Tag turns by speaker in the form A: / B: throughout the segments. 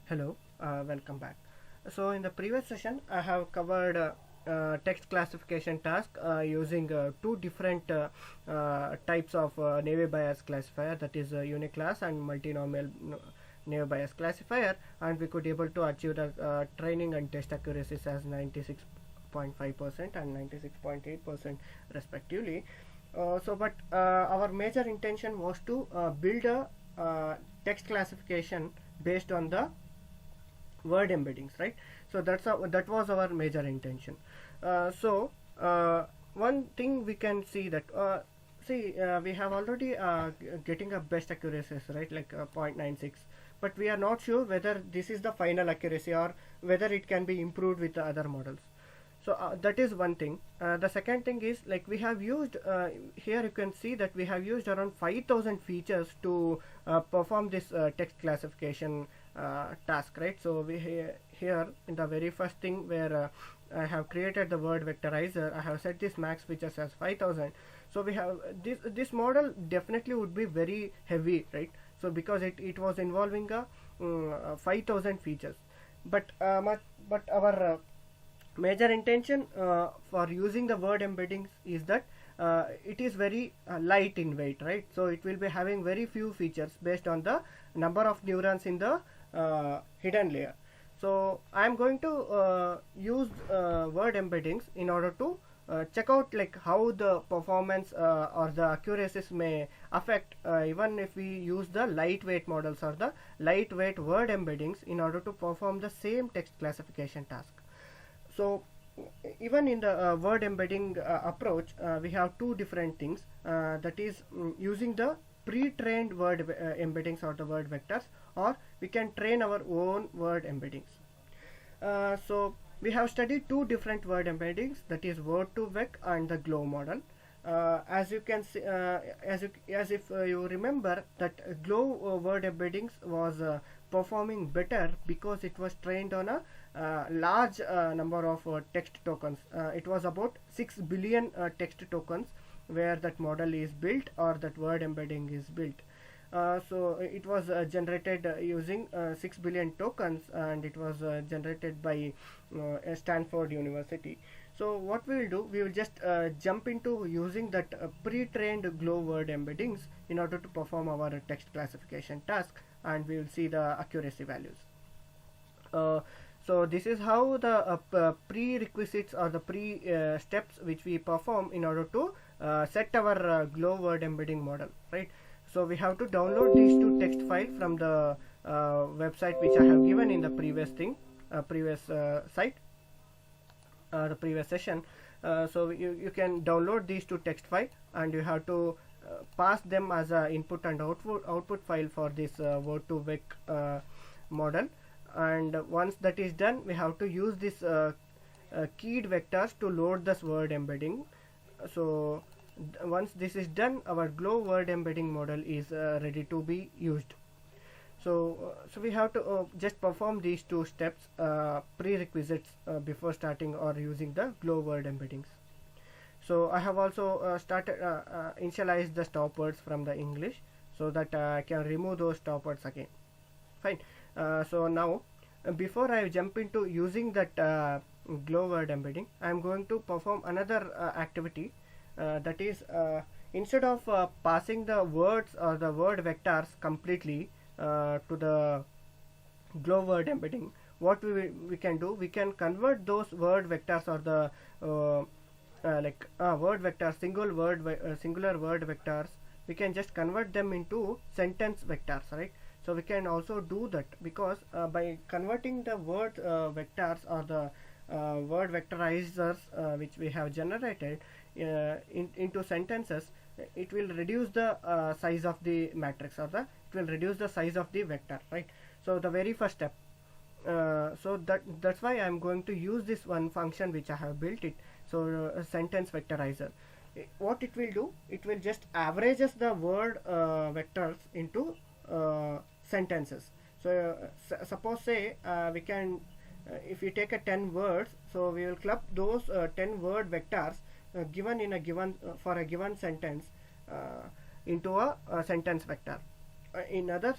A: Hello, welcome back. So in the previous session, I have covered text classification task using two different types of Naive Bayes classifier, that is uniclass and multinomial Naive Bayes classifier, and we could able to achieve the training and test accuracies as 96.5% and 96.8% respectively. But our major intention was to build a text classification based on the word embeddings, right? So that was our major intention. One thing we can see that we have already getting a best accuracies, right, like 0.96, but we are not sure whether this is the final accuracy or whether it can be improved with the other models. So that is one thing. The second thing is, like, we have used here you can see that we have used around 5000 features to perform this text classification task, right? So here in the very first thing where I have created the word vectorizer, I have set this max features as 5000. So we have this model definitely would be very heavy, right? So because it was involving a 5000 features, but our major intention for using the word embeddings is that it is very light in weight, right? So it will be having very few features based on the number of neurons in the hidden layer. So I am going to use word embeddings in order to check out like how the performance or the accuracies may affect even if we use the lightweight models or the lightweight word embeddings in order to perform the same text classification task. So even in the word embedding approach, we have two different things, that is using the pre-trained word embeddings or the word vectors, or we can train our own word embeddings. So we have studied two different word embeddings, that is word2vec and the GLOW model. As you can see, as if you remember that GLOW word embeddings was performing better because it was trained on a large number of text tokens. It was about 6 billion text tokens where that model is built or that word embedding is built. So it was generated using 6 billion tokens, and it was generated by Stanford University. So what we will do, we will just jump into using that pre-trained GLOW word embeddings in order to perform our text classification task, and we will see the accuracy values. Uh, so this is how the prerequisites or the pre steps which we perform in order to set our GLOW word embedding model, right? So we have to download these two text files from the website which I have given in the previous site, the previous session. So you can download these two text files, and you have to pass them as a input and output file for this word2vec model. And once that is done, we have to use this keyed vectors to load this word embedding. So once this is done, our GLOW word embedding model is ready to be used. So we have to just perform these two steps, prerequisites, before starting or using the GLOW word embeddings. So I have also started initialized the stop words from the English, so that I can remove those stop words again. Fine. So now before I jump into using that GLOW word embedding, I am going to perform another activity, that is instead of passing the words or the word vectors completely to the GLOW word embedding, what we can do, we can convert those word vectors or the word vectors, singular word vectors, we can just convert them into sentence vectors, right? So we can also do that, because by converting the word vectors or the word vectorizers which we have generated into sentences, it will reduce the size of the matrix, or it will reduce the size of the vector, right? So the very first step, so that's why I'm going to use this one function which I have built it. So sentence vectorizer, what it will do, it will just averages the word vectors into sentences. So suppose say we can if we take a 10 words, so we will club those 10 word vectors given in a given for a given sentence into a sentence vector. In other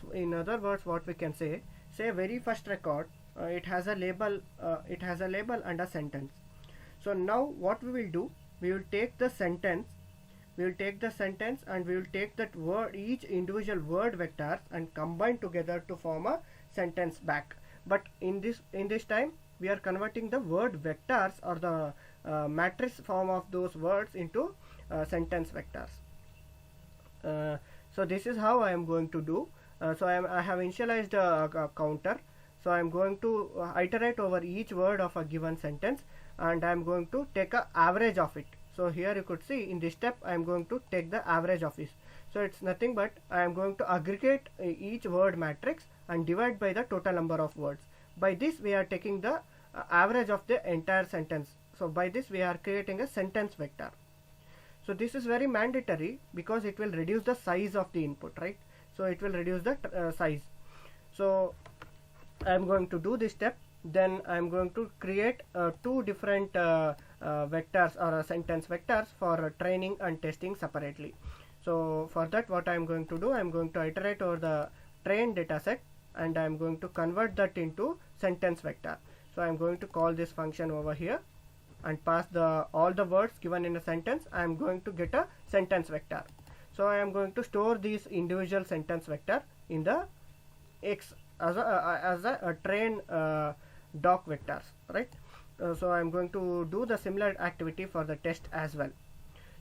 A: words, what we can say say very first record, it has a label and a sentence. So now what we will do, we will take the sentence and we will take that word, each individual word vectors, and combine together to form a sentence back. But in this time we are converting the word vectors or the matrix form of those words into sentence vectors. So this is how I am going to do. So I have initialized a counter. So I am going to iterate over each word of a given sentence, and I am going to take an average of it. So here you could see in this step I am going to take the average of this. So it's nothing but I am going to aggregate each word matrix and divide by the total number of words. By this we are taking the average of the entire sentence. So by this we are creating a sentence vector. So this is very mandatory because it will reduce the size of the input, right? So it will reduce the size. So I am going to do this step. Then I am going to create two different vectors or sentence vectors for training and testing separately. So for that, what I am going to do, I am going to iterate over the trained data set, and I am going to convert that into sentence vector. So I am going to call this function over here and pass all the words given in a sentence. I am going to get a sentence vector. So I am going to store these individual sentence vector in the X as a train doc vectors, right? So I am going to do the similar activity for the test as well.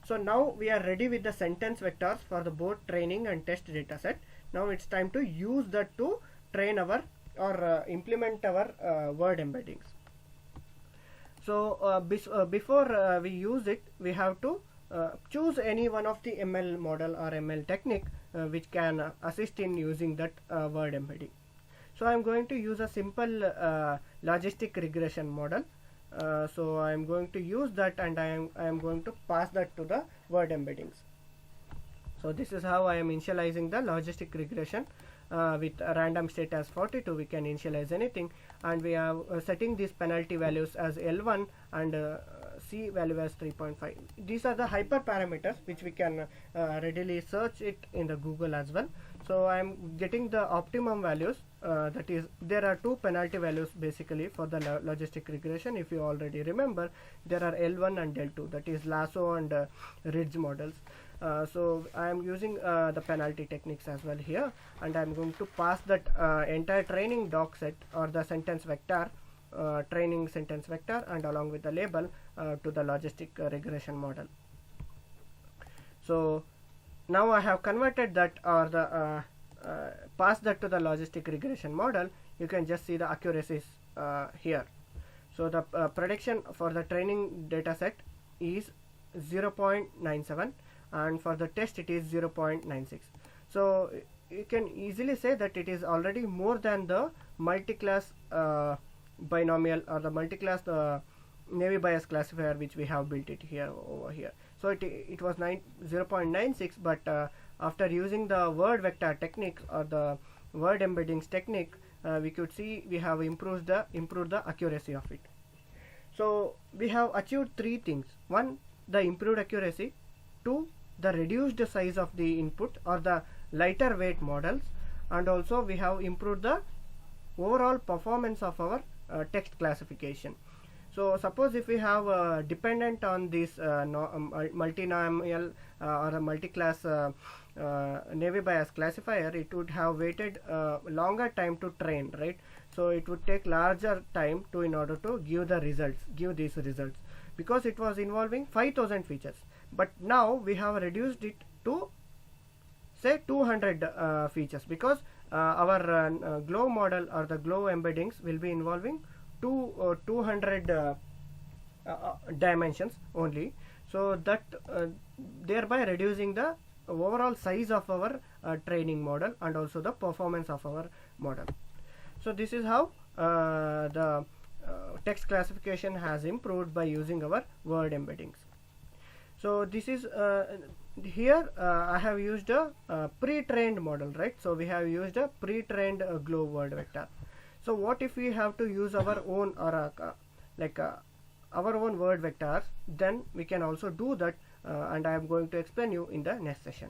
A: So now we are ready with the sentence vectors for the both training and test data set. Now it's time to use that to train our or implement our word embeddings. So before we use it, we have to choose any one of the ML model or ML technique which can assist in using that word embedding. So I am going to use a simple logistic regression model. So I am going to use that, and I am going to pass that to the word embeddings. So this is how I am initializing the logistic regression. With a random state as 42, we can initialize anything, and we are setting these penalty values as L1 and C value as 3.5. These are the hyperparameters which we can readily search it in the Google as well. So I am getting the optimum values, that is, there are two penalty values basically for the logistic regression. If you already remember, there are L1 and L2, that is lasso and ridge models. So I am using the penalty techniques as well here, and I am going to pass that entire training doc set or the sentence vector, training sentence vector, and along with the label to the logistic regression model. So now I have converted that or the passed that to the logistic regression model. You can just see the accuracies here. So the prediction for the training data set is 0.97, and for the test it is 0.96. So you can easily say that it is already more than the multi-class binomial or the multi-class Navy Bayes classifier which we have built it here over here. So it was 0.96, but after using the word vector technique or the word embeddings technique, we could see we have improved the accuracy of it. So we have achieved three things: one, the improved accuracy; two, the reduced size of the input or the lighter weight models; and also we have improved the overall performance of our text classification. So suppose if we have dependent on this multinomial or a multi-class Navy Bayes classifier, it would have waited longer time to train, right? So it would take larger time in order to give these results, because it was involving 5,000 features. But now we have reduced it to say 200 features, because our GLOW model or the GLOW embeddings will be involving 200 dimensions only. So that thereby reducing the overall size of our training model and also the performance of our model. So this is how the text classification has improved by using our word embeddings. So this is here I have used a pre-trained model, right? So we have used a pre-trained GLOW word vector. So what if we have to use our own or our own word vectors? Then we can also do that, and I am going to explain you in the next session.